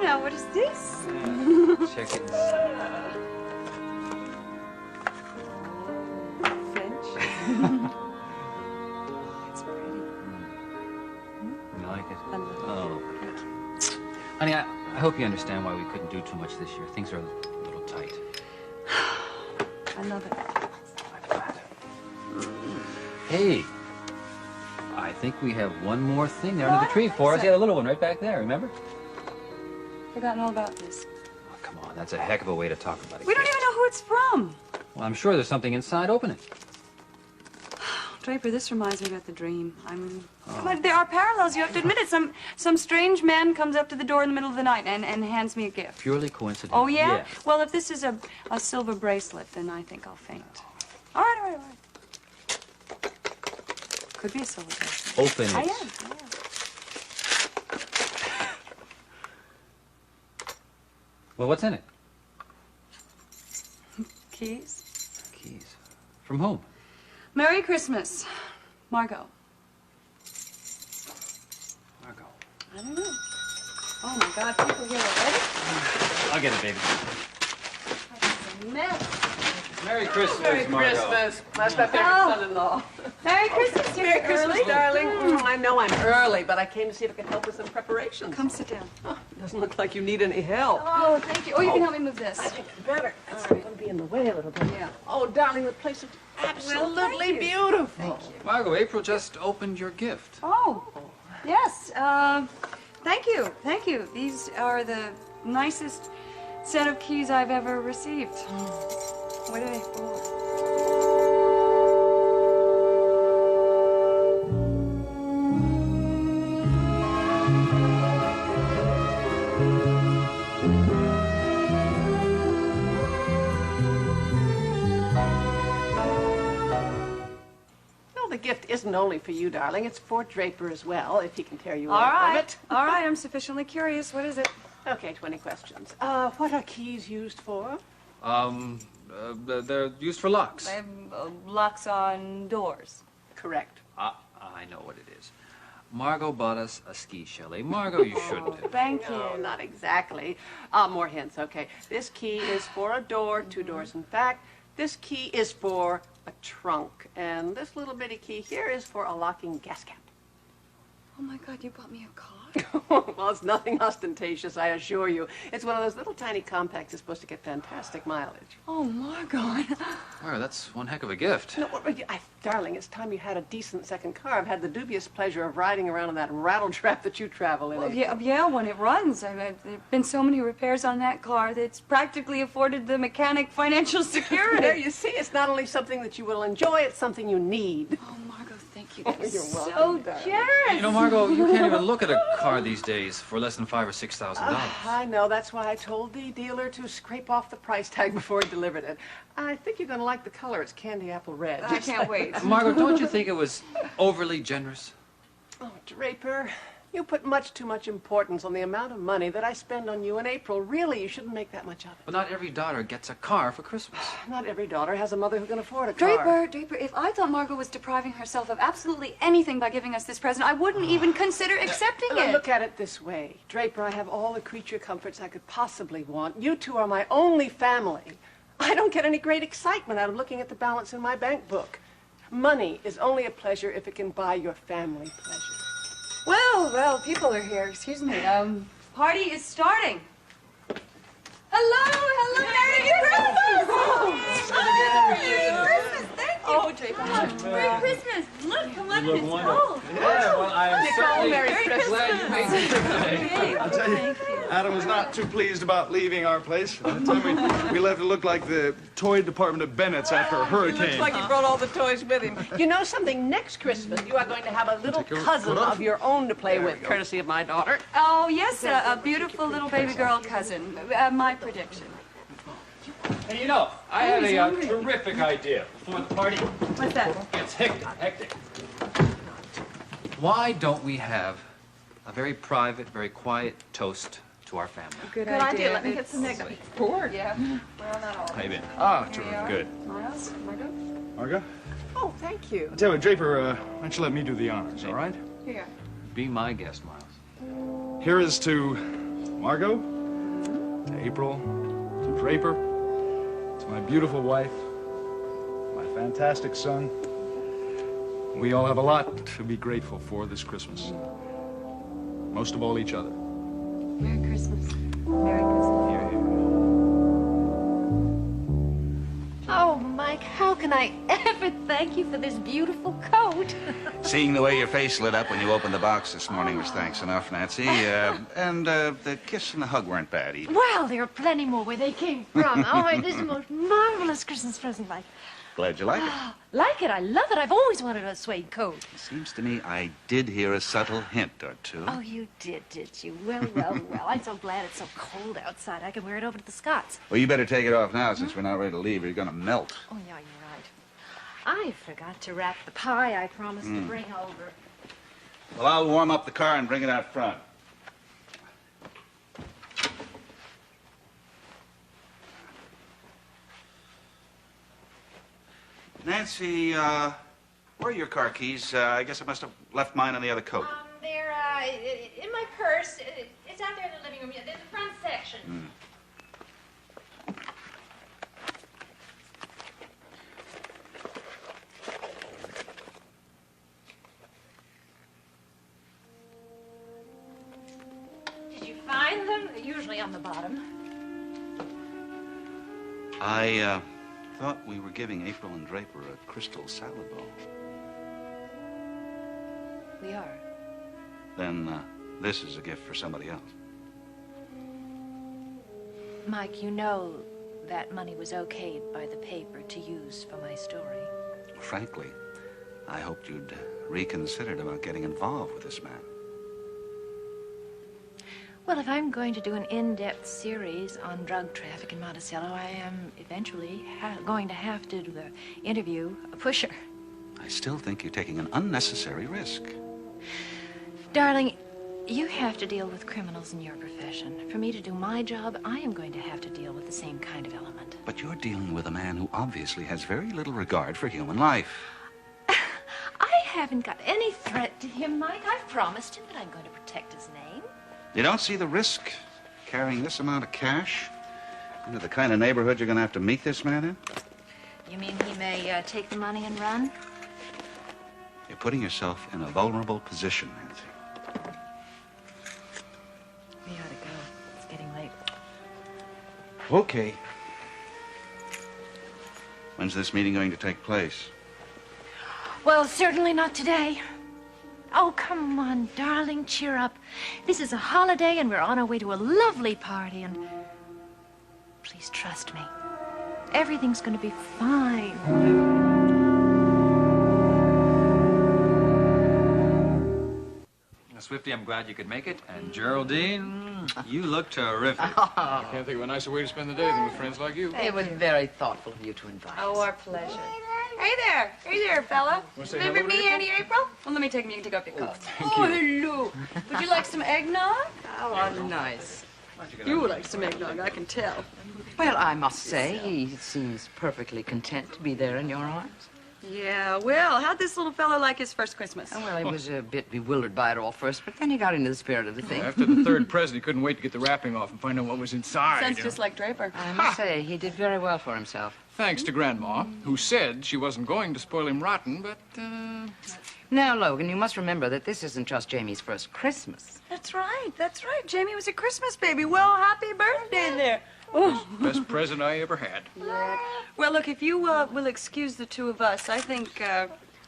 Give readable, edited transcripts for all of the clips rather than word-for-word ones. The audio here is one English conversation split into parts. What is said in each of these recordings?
now, what is this? Check it. French. It's pretty. You like it? I love it. Oh. Honey, I hope you understand why we couldn't do too much this year. Things are a little tight. I love it. I'm glad. Hey, I think we have one more thing there under the tree for us. Yeah, the little one right back there, remember? Forgotten all about this. Oh, come on, that's a heck of a way to talk about it. We don't even know who it's from. Well, I'm sure there's something inside. Open it. Draper, this reminds me of the dream. I mean, but there are parallels. You have to admit it. Some strange man comes up to the door in the middle of the night and hands me a gift. Purely coincidental. Oh, yeah? Yeah. Well, if this is a silver bracelet, then I think I'll faint. All right, all right, all right. Could be a silver bracelet. Open it. I am. Well, what's in it? Keys. Keys. From whom? Merry Christmas, Margo. Margo. I don't know. Oh, my God, people here already? I'll get it, baby. That's a mess. Merry Christmas, Merry Margo. Christmas. That's my favorite son-in-law. Merry Christmas, you're Merry Christmas, early. darling. I know I'm early, but I came to see if I could help with some preparations. Come sit down. Oh, doesn't look like you need any help. Oh, thank you. Oh, you can help me move this. I think it's better. It's All right. going to be in the way a little bit. Yeah. Oh, darling, the place is absolutely thank you. beautiful. Thank you. Margo, April just opened your gift. Oh, yes. Thank you. Thank you. These are the nicest set of keys I've ever received. What are they for? Well, the gift isn't only for you, darling. It's for Draper as well, if he can tear you All away from right. it. All right. I'm sufficiently curious. What is it? Okay, 20 questions. What are keys used for? They're used for locks. I have locks on doors. Correct. I know what it is. Margo bought us a ski chalet. Margo, you shouldn't have. Thank you. No, not exactly. More hints, okay. This key is for a door, 2 doors in fact. This key is for a trunk. And this little bitty key here is for a locking gas cap. Oh, my God, you bought me a car? Well, it's nothing ostentatious, I assure you. It's one of those little tiny compacts that's supposed to get fantastic mileage. Oh, Margo. Well, that's one heck of a gift. No, darling, it's time you had a decent second car. I've had the dubious pleasure of riding around in that rattletrap that you travel in. Well, yeah, when it runs. There have been so many repairs on that car that it's practically afforded the mechanic financial security. There, you see, it's not only something that you will enjoy, it's something you need. Oh, Margo, thank you. Oh, You're you're so welcome, darling. generous. You know, Margo, you can't even look at a car these days for less than $5,000 or $6,000. I know, that's why I told the dealer to scrape off the price tag before he delivered it. I think you're going to like the color. It's candy apple red. I can't wait. Margo, don't you think it was overly generous? Oh, Draper, you put much too much importance on the amount of money that I spend on you in April. Really, you shouldn't make that much of it. But not every daughter gets a car for Christmas. Not every daughter has a mother who can afford a car. Draper, if I thought Margo was depriving herself of absolutely anything by giving us this present, I wouldn't even consider accepting it. Look at it this way. Draper, I have all the creature comforts I could possibly want. You two are my only family. I don't get any great excitement out of looking at the balance in my bank book. Money is only a pleasure if it can buy your family pleasure. Well, people are here. Excuse me. Party is starting. Hello, Merry Christmas! Merry Christmas, thank you. Oh, Draper. Merry Christmas. Look, come on, it's cold. Yeah, well, I am certainly Merry glad you made this trip today. I'll tell you, Adam was not too pleased about leaving our place. By the time we left, it looked like the toy department of Bennett's after a hurricane. Looks like he brought all the toys with him. You know something? Next Christmas, you are going to have a little cousin of your own to play with, courtesy of my daughter. Oh, yes, a beautiful little baby girl cousin. My prediction. Hey, you know, I had a terrific idea before the party. What's that? It's hectic. Why don't we have a very private, very quiet toast to our family? Good idea. Let me get some eggs. Bored. Yeah. Well, not all. How you been? Ah, Here you terrific. are. Good. Miles, Margo? Margo? Oh, thank you. I'll tell you what, Draper, why don't you let me do the honors, all right? Here you are. Be my guest, Miles. Here is to Margo, to April, to Draper, to my beautiful wife, my fantastic son. We all have a lot to be grateful for this Christmas. Most of all, each other. Merry Christmas. Merry Christmas. Here, here. Oh, Mike, how can I ever thank you for this beautiful coat? Seeing the way your face lit up when you opened the box this morning was thanks enough, Nancy. And the kiss and the hug weren't bad either. Well, there are plenty more where they came from. Oh, this is the most marvelous Christmas present, Mike. Glad you like it. Like it? I love it. I've always wanted a suede coat. Seems to me I did hear a subtle hint or two. Oh, you did you? Well. I'm so glad it's so cold outside. I can wear it over to the Scots. Well, you better take it off now since we're not ready to leave. You're gonna melt. Oh, yeah, you're right. I forgot to wrap the pie I promised to bring over. Well, I'll warm up the car and bring it out front. Nancy, where are your car keys? I guess I must have left mine on the other coat. They're, in my purse. It's out there in the living room. There's the front section. Did you find them? They're usually on the bottom. I thought we were giving April and Draper a crystal salad bowl. We are. Then this is a gift for somebody else. Mike, you know that money was okayed by the paper to use for my story. Frankly, I hoped you'd reconsidered about getting involved with this man. Well, if I'm going to do an in-depth series on drug traffic in Monticello, I am eventually going to have to interview a pusher. I still think you're taking an unnecessary risk. Darling, you have to deal with criminals in your profession. For me to do my job, I am going to have to deal with the same kind of element. But you're dealing with a man who obviously has very little regard for human life. I haven't got any threat to him, Mike. I've promised him that I'm going to protect his name. You don't see the risk carrying this amount of cash into the kind of neighborhood you're going to have to meet this man in? You mean he may take the money and run? You're putting yourself in a vulnerable position, Nancy. We ought to go. It's getting late. Okay. When's this meeting going to take place? Well, certainly not today. Oh, come on, darling, cheer up. This is a holiday, and we're on our way to a lovely party, and please trust me. Everything's going to be fine. Swifty, I'm glad you could make it. And Geraldine, you look terrific. I can't think of a nicer way to spend the day than with friends like you. It was very thoughtful of you to invite us. Oh, our pleasure. Hey there, fella. Wanna say Remember hello to me, April? Auntie April? Well, let me take him. You can take off your coat. Thank Oh, you. hello. Would you like some eggnog? Oh, nice. You would like some eggnog, I can tell. Well, I must say, he seems perfectly content to be there in your arms. Yeah, well, how'd this little fellow like his first Christmas? Oh, well, he was a bit bewildered by it all first, but then he got into the spirit of the thing. After the third present, he couldn't wait to get the wrapping off and find out what was inside. Sounds you just know. like Draper. I must say, he did very well for himself. Thanks to Grandma, who said she wasn't going to spoil him rotten, but, Now, Logan, you must remember that this isn't just Jamie's first Christmas. That's right. Jamie was a Christmas baby. Well, happy birthday there. Oh. best present I ever had. Yeah. Well, look, if you will excuse the two of us, I think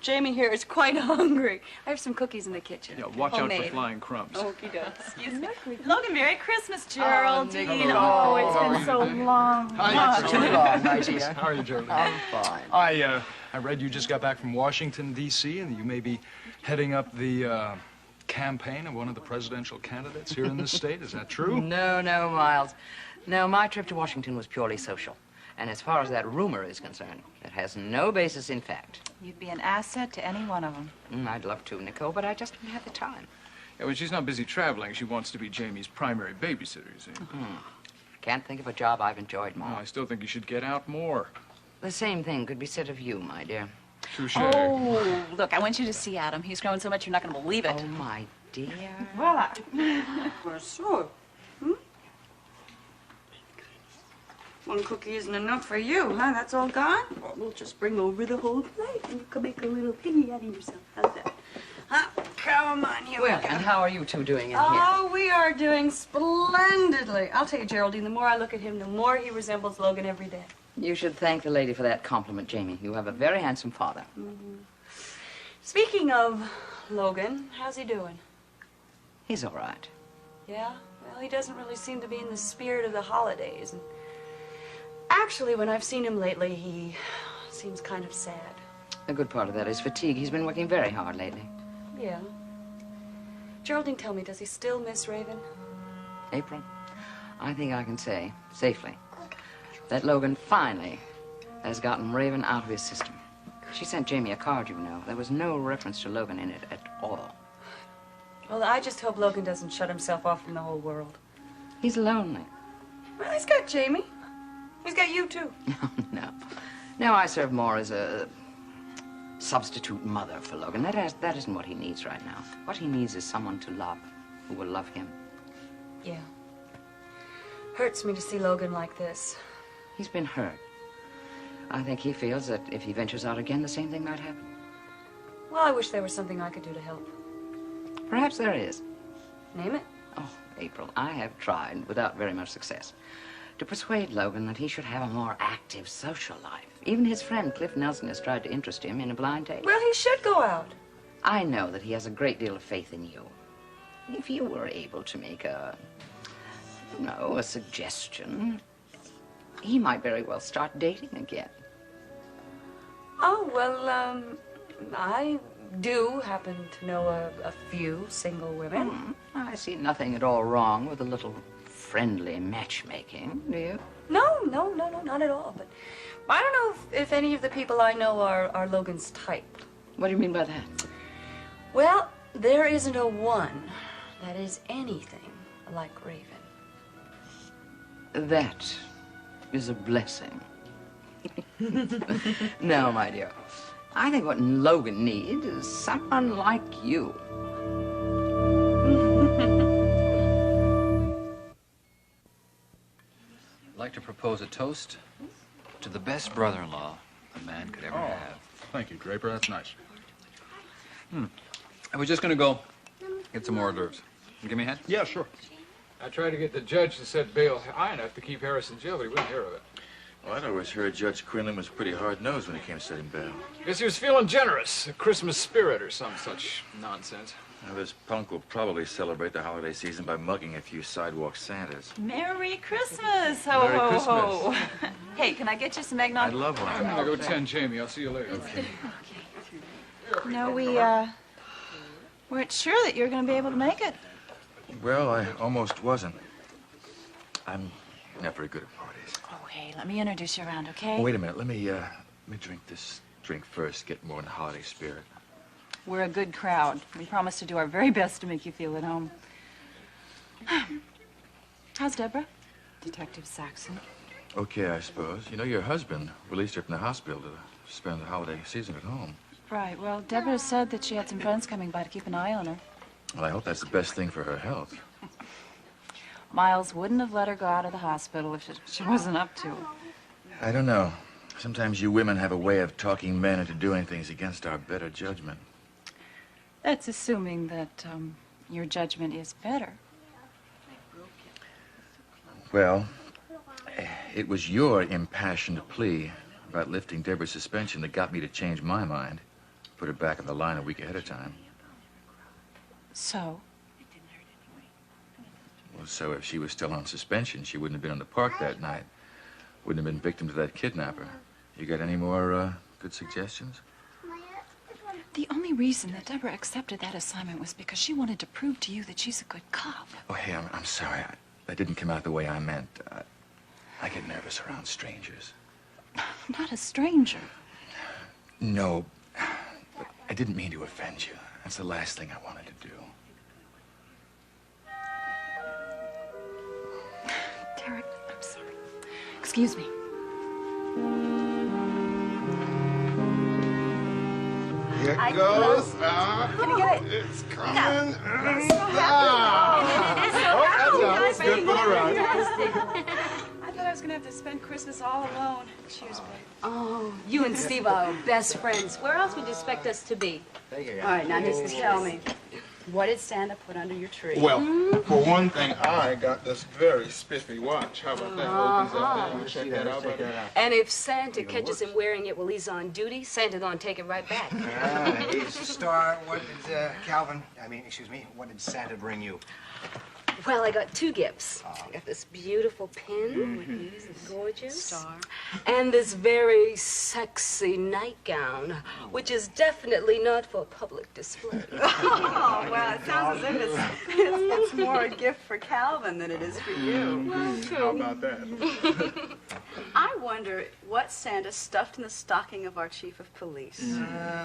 Jamie here is quite hungry. I have some cookies in the kitchen. Yeah, watch out Homemade. for flying crumbs. Okie doke. Excuse me. Logan, Merry Christmas, Geraldine. Nicky. Oh, it's been so long. Hi, Too long, my dear. How are you, Geraldine? I'm fine. I read you just got back from Washington, D.C., and you may be heading up the campaign of one of the presidential candidates here in this state. Is that true? No, Miles. No, my trip to Washington was purely social. And as far as that rumor is concerned, it has no basis in fact. You'd be an asset to any one of them. I'd love to, Nicole, but I just don't have the time. Yeah, when she's not busy traveling, she wants to be Jamie's primary babysitter, you see. Can't think of a job I've enjoyed Oh, more. I still think you should get out more. The same thing could be said of you, my dear. Touche. Oh, look, I want you to see Adam. He's grown so much you're not going to believe it. Oh, my dear. Voila. For sure. One cookie isn't enough for you, huh? That's all gone? Well, we'll just bring over the whole plate and you can make a little piggy out of yourself. How's that? Huh? Come on, here Well, we go. and how are you two doing in here? Oh, we are doing splendidly. I'll tell you, Geraldine, the more I look at him, the more he resembles Logan every day. You should thank the lady for that compliment, Jamie. You have a very handsome father. Speaking of Logan, how's he doing? He's all right. Yeah? Well, he doesn't really seem to be in the spirit of the holidays. And actually, when I've seen him lately, he seems kind of sad. The good part of that is fatigue. He's been working very hard lately. Yeah. Geraldine, tell me, does he still miss Raven? April, I think I can say, safely, that Logan finally has gotten Raven out of his system. She sent Jamie a card, you know. There was no reference to Logan in it at all. Well, I just hope Logan doesn't shut himself off from the whole world. He's lonely. Well, he's got Jamie. He's got you, too. No. No, I serve more as a substitute mother for Logan. That isn't what he needs right now. What he needs is someone to love, who will love him. Yeah. Hurts me to see Logan like this. He's been hurt. I think he feels that if he ventures out again, the same thing might happen. Well, I wish there was something I could do to help. Perhaps there is. Name it. Oh, April, I have tried, without very much success, to persuade Logan that he should have a more active social life. Even his friend Cliff Nelson has tried to interest him in a blind date. Well, he should go out. I know that he has a great deal of faith in you. If you were able to make a suggestion, he might very well start dating again. Oh, well, I do happen to know a few single women. I see nothing at all wrong with a little friendly matchmaking, do you? No, not at all. But I don't know if any of the people I know are Logan's type. What do you mean by that? Well, there isn't a one that is anything like Raven. That is a blessing. No, my dear. I think what Logan needs is someone like you. I'd like to propose a toast to the best brother-in-law a man could ever have. Thank you, Draper. That's nice. I was just going to go get some hors d'oeuvres. You give me a hand? Yeah, sure. I tried to get the judge to set bail high enough to keep Harris in jail, but he wouldn't hear of it. Well, I'd always heard Judge Quinlan was pretty hard-nosed when it came to setting bail. Guess he was feeling generous, a Christmas spirit or some such nonsense. Now, this punk will probably celebrate the holiday season by mugging a few sidewalk Santas. Merry Christmas! Ho, Merry ho, Christmas. ho. Hey, can I get you some eggnog? I'd love one. I'm gonna go tend Jamie. I'll see you later. Okay. No, we, weren't sure that you were going to be able to make it. Well, I almost wasn't. I'm not very good at parties. Oh, hey, let me introduce you around, okay? Oh, wait a minute. Let me drink this drink first, get more in the holiday spirit. We're a good crowd. We promise to do our very best to make you feel at home. How's Deborah? Detective Saxon. Okay, I suppose. You know, your husband released her from the hospital to spend the holiday season at home. Right, well, Deborah said that she had some friends coming by to keep an eye on her. Well, I hope that's the best thing for her health. Miles wouldn't have let her go out of the hospital if she wasn't up to it. I don't know. Sometimes you women have a way of talking men into doing things against our better judgment. That's assuming that, your judgment is better. Well, it was your impassioned plea about lifting Deborah's suspension that got me to change my mind, put her back on the line a week ahead of time. So? Well, so if she was still on suspension, she wouldn't have been in the park that night. Wouldn't have been victim to that kidnapper. You got any more, good suggestions? The only reason that Deborah accepted that assignment was because she wanted to prove to you that she's a good cop. Oh, hey, I'm sorry. That didn't come out the way I meant. I get nervous around strangers. Not a stranger. No, but I didn't mean to offend you. That's the last thing I wanted to do. Derek, I'm sorry. Excuse me. Here it goes. Can I get it? It's coming. Oh, that's good for the run. I thought I was was gonna have to spend Christmas all alone. Cheers, babe. Oh, you and Steve are best friends. Where else would you expect us to be? Thank you. All right, now just tell me, what did Santa put under your tree? Well, for one thing, I got this very spiffy watch. How about that? Opens up there. You check that out, buddy. And if Santa catches him wearing it while he's on duty, Santa's gonna take it right back. Hey, Star, what did what did Santa bring you? Well, I got two gifts. I got this beautiful pin, gorgeous, Star. and this very sexy nightgown, which is definitely not for public display. Oh, well, it sounds as if it's more a gift for Calvin than it is for you. How about that? I wonder what Santa stuffed in the stocking of our chief of police.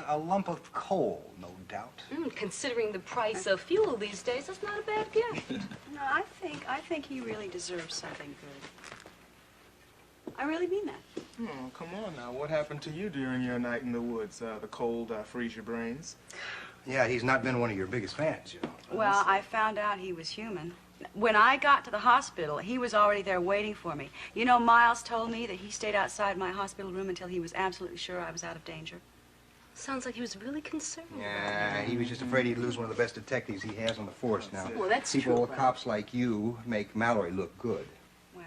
A lump of coal, no doubt. Considering the price of fuel these days, that's not a bad gift. No, I think he really deserves something good. I really mean that. Oh, come on now. What happened to you during your night in the woods? The cold freeze your brains? Yeah, he's not been one of your biggest fans, you know. Well, I found out he was human. When I got to the hospital, he was already there waiting for me. You know, Miles told me that he stayed outside my hospital room until he was absolutely sure I was out of danger. Sounds like he was really concerned. Yeah, he was just afraid he'd lose one of the best detectives he has on the force now. Well, that's People true. with cops like you make Mallory look good. Well,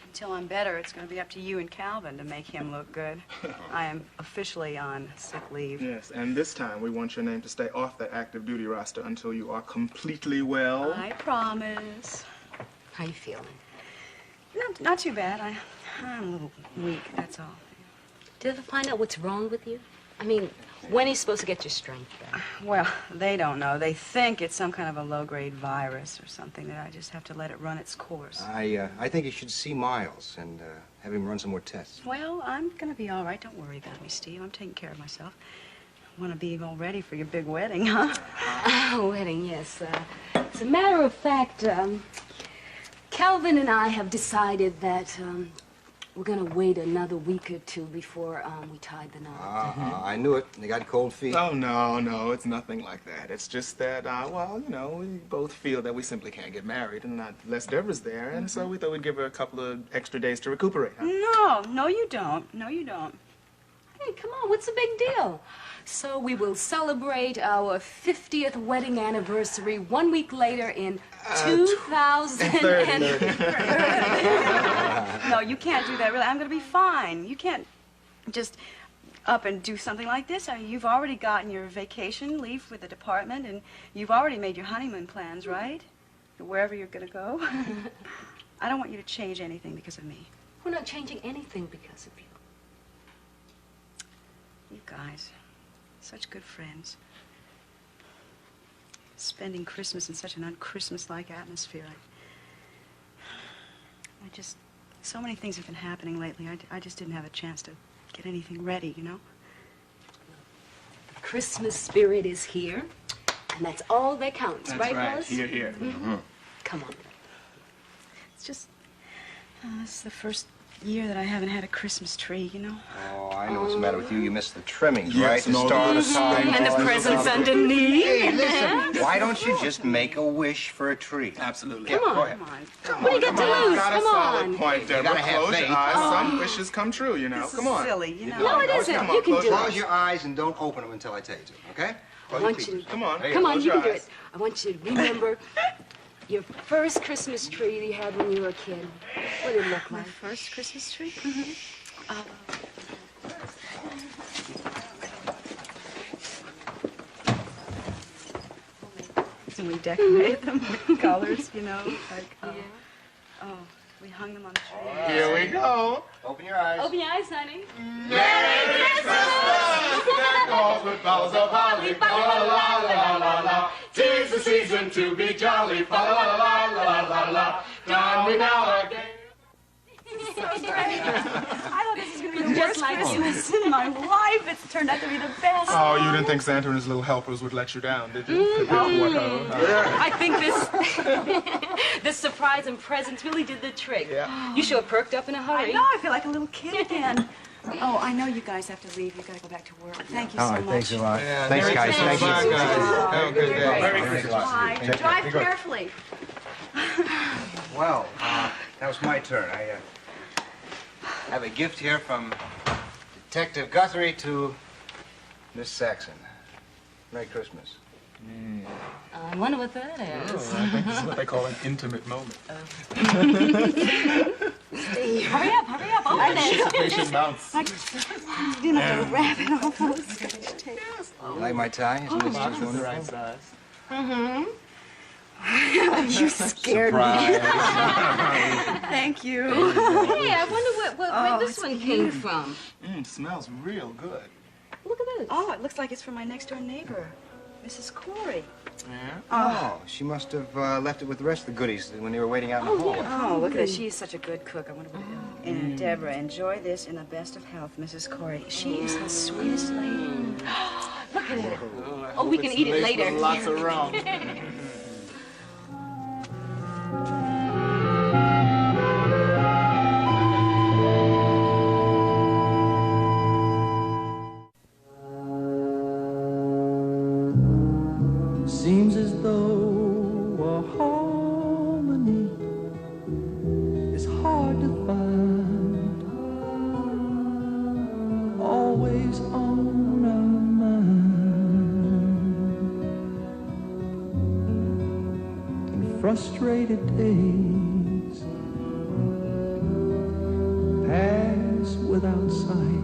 until I'm better, it's going to be up to you and Calvin to make him look good. I am officially on sick leave. Yes, and this time we want your name to stay off that active duty roster until you are completely well. I promise. How you feeling? Not too bad. I'm a little weak, that's all. Did you ever find out what's wrong with you? I mean, when are you supposed to get your strength back? Well, they don't know. They think it's some kind of a low-grade virus or something that I just have to let it run its course. I think you should see Miles and have him run some more tests. Well, I'm going to be all right. Don't worry about me, Steve. I'm taking care of myself. Want to be all ready for your big wedding, huh? Wedding, yes. As a matter of fact, Calvin and I have decided that we're going to wait another week or two before we tied the knot. I knew it. They got cold feet. Oh, no, it's nothing like that. It's just that, well, you know, we both feel that we simply can't get married, and unless Deborah's there, and so we thought we'd give her a couple of extra days to recuperate. Huh? No, you don't. No, you don't. Hey, come on, what's the big deal? So we will celebrate our 50th wedding anniversary 1 week later in 2030. No, you can't do that, really. I'm going to be fine. You can't just up and do something like this. I mean, you've already gotten your vacation leave with the department, and you've already made your honeymoon plans, right? Wherever you're going to go. I don't want you to change anything because of me. We're not changing anything because of you. You guys, such good friends. Spending Christmas in such an un-Christmas-like atmosphere. I just, so many things have been happening lately. I just didn't have a chance to get anything ready, you know? The Christmas spirit is here, and that's all that counts, That's right, right. Willis? Here, here. Mm-hmm. Come on. It's just, this is the first year that I haven't had a Christmas tree, you know? Oh, I know what's the matter with you. You missed the trimmings, Yes, right? The and all star, the those sign. And the presents underneath. Hey, listen. Why don't you just make a wish for a tree? Absolutely. Yeah, Come on. go ahead. What do you got to lose? Got a Come solid on. point, Deborah. gotta have Close your faith. eyes. Some wishes come true, you know. This Come is on. silly, you know? No, it isn't. Come on, You can close do your it. Close your eyes and don't open them until I tell you to, okay? I want you to, Come on. come on, Close you your can do eyes. it. I want you to remember your first Christmas tree that you had when you were a kid. What did it look My like? first Christmas tree? And we decorated them with colors, you know, like, oh, we hung them on the tree. Here we go. Open your eyes. Open your eyes, honey. With boughs of holly, fa la la la la la. 'Tis the season to be jolly, fa la la la la la la. Don me now again. So great. I thought this was going to be the worst Christmas in my life. It's turned out to be the best. Oh, you didn't think Santa and his little helpers would let you down, did you? I think this surprise and presents really did the trick. Yeah. You sure perked up in a hurry. I know, I feel like a little kid again. Oh, I know you guys have to leave. You've got to go back to work. Thank you so much. Thanks a lot. Yeah, Thanks, Merry guys. Christmas. Thank you. Bye, guys. Have a good day. Merry Christmas. Bye. Drive carefully. Well, that was my turn. have a gift here from Detective Guthrie to Miss Saxon. Merry Christmas. I wonder what that is. Oh, I think this is what they call an intimate moment. Steve, hurry up, open it. Anticipation mounts. You have to wrap it almost. You like my tie? Isn't this just Box is the wonderful? right size. Mm-hmm. You scared me. Thank you. Hey, I wonder where this it's one came from. Smells real good. Look at this. Oh, it looks like it's from my next-door neighbor, Mrs. Corey. Yeah? Oh, she must have left it with the rest of the goodies when they were waiting out in the hall. Oh, look at her. She's such a good cook. I wonder what it is. And Deborah, enjoy this in the best of health, Mrs. Corey. She is the sweetest lady. Look at it. Oh, we can eat it later. Lots of rum. Seems as though a harmony is hard to find, always on our mind, and frustrated days pass without sight.